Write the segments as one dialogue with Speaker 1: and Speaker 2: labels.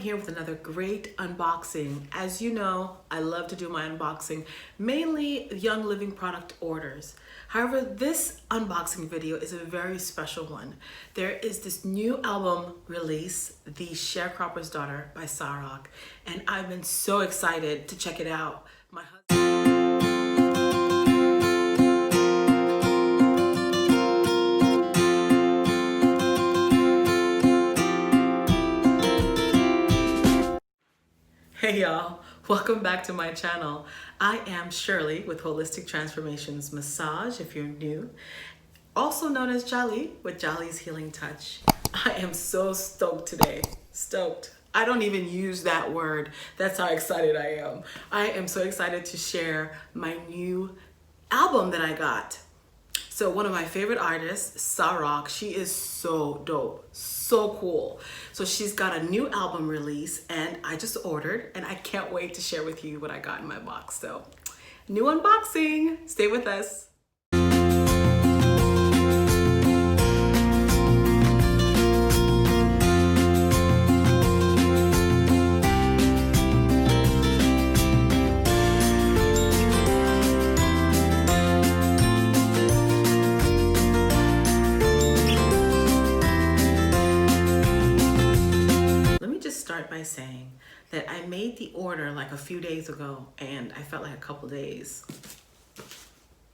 Speaker 1: Here with another great unboxing. As you know, I love to do my unboxing, mainly Young Living product orders. However, this unboxing video is a very special one. There is this new album release, The Sharecropper's Daughter by Sa-Roc, and I've been so excited to check it out. My husband Hey y'all, welcome back to my channel. I am Shirley with Holistic Transformations Massage, if you're new. Also known as Jolly with Jolly's Healing Touch. I am so stoked today. Stoked. I don't even use that word. That's how excited I am. I am so excited to share my new album that I got. So one of my favorite artists, Sa-Roc, she is so dope, so cool. So she's got a new album release and I just ordered and I can't wait to share with you what I got in my box. So new unboxing, stay with us. By saying that I made the order like a few days ago and I felt like a couple days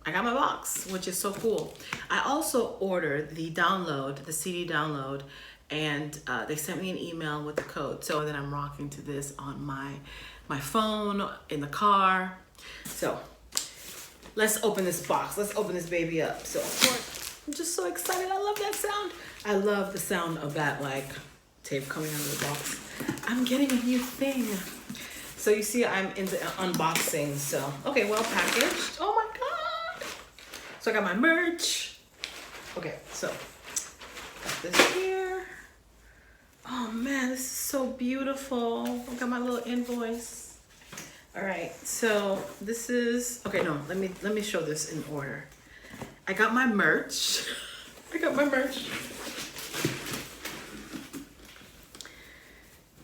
Speaker 1: I got my box, which is so cool. I also ordered the download, the CD download, and they sent me an email with the code so that I'm rocking to this on my phone, in the car. So let's open this box. Let's open this baby up. So of course, I'm just so excited. I love that sound. I love the sound of that like tape coming out of the box. I'm getting a new thing. So you see I'm into unboxing. So, okay, well packaged. Oh my God. So I got my merch. Okay, so got this here. Oh man, this is so beautiful. I got my little invoice. All right, so this is, okay, no, let me show this in order. I got my merch. I got my merch.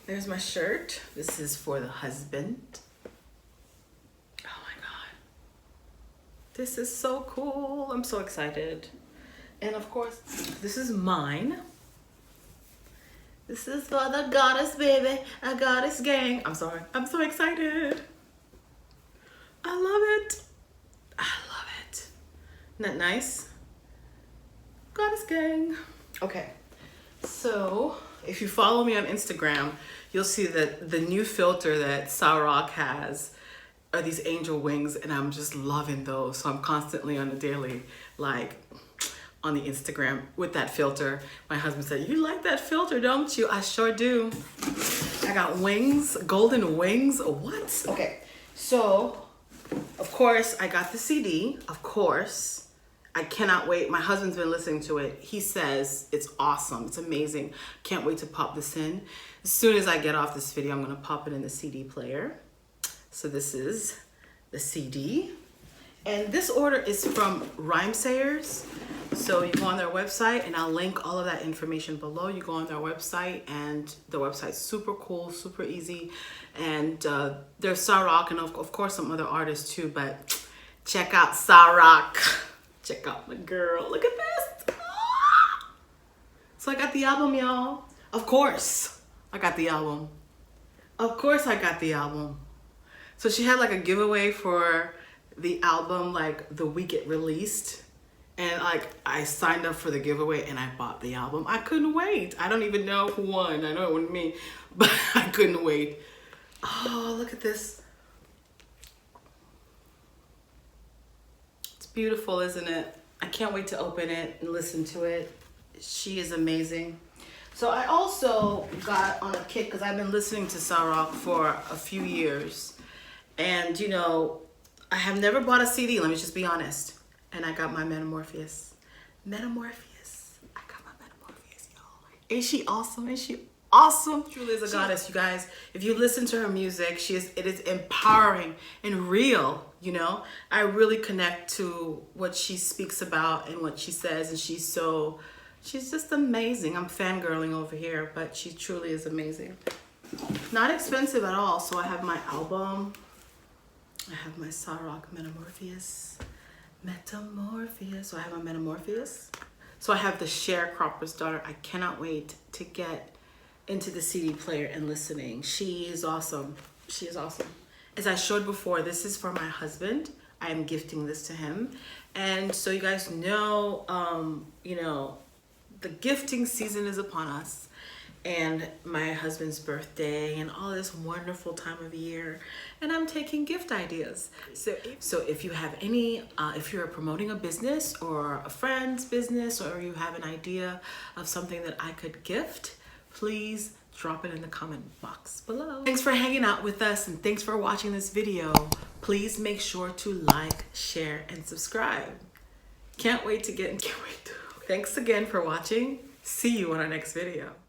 Speaker 1: There's my shirt. This is for the husband. Oh my God. This is so cool. I'm so excited. And of course, this is mine. This is for the goddess baby, a goddess gang. I'm sorry. I'm so excited. I love it. I love it. Isn't that nice? Goddess gang. Okay. So if you follow me on Instagram, you'll see that the new filter that Sa-Roc has are these angel wings, and I'm just loving those. So I'm constantly on a daily, like, on the Instagram with that filter. My husband said, "You like that filter, don't you?" I sure do. I got wings, golden wings. What? Okay, so of course I got the CD, of course. I cannot wait. My husband's been listening to it. He says it's awesome. It's amazing. Can't wait to pop this in. As soon as I get off this video, I'm going to pop it in the CD player. So this is the CD. And this order is from Rhymesayers. So you go on their website, and I'll link all of that information below. You go on their website, and the website's super cool, super easy. And there's Sa-Roc and of course some other artists too, but check out Sa-Roc. Check out my girl. Look at this. Ah! So I got the album, y'all. Of course, I got the album. Of course, I got the album. So she had like a giveaway for the album like the week it released. And like I signed up for the giveaway and I bought the album. I couldn't wait. I don't even know who won. I know it wasn't me, but I couldn't wait. Oh, look at this. Beautiful, isn't it? I can't wait to open it and listen to it. She is amazing. So I also got on a kick because I've been listening to Sa-Roc for a few years. And you know, I have never bought a CD, let me just be honest. And I got my Metamorphosis. Metamorphosis. I got my Metamorphosis, y'all. Ain't she awesome? Ain't she awesome? Truly is a goddess, you guys. If you listen to her music, it is empowering and real. You know, I really connect to what she speaks about and what she says, and she's just amazing. I'm fangirling over here, but she truly is amazing. Not expensive at all. So I have my album. I have my Sa-Roc Metamorphosis. So I have my Metamorphosis. So I have the Sharecropper's Daughter. I cannot wait to get into the CD player and listening. She is awesome. She is awesome. As I showed before, this is for my husband. I am gifting this to him. And so you guys know, you know, the gifting season is upon us, and my husband's birthday and all this wonderful time of year, and I'm taking gift ideas. So if you have any, if you're promoting a business or a friend's business, or you have an idea of something that I could gift, please drop it in the comment box below. Thanks for hanging out with us, and thanks for watching this video. Please make sure to like, share, and subscribe. Thanks again for watching. See you on our next video.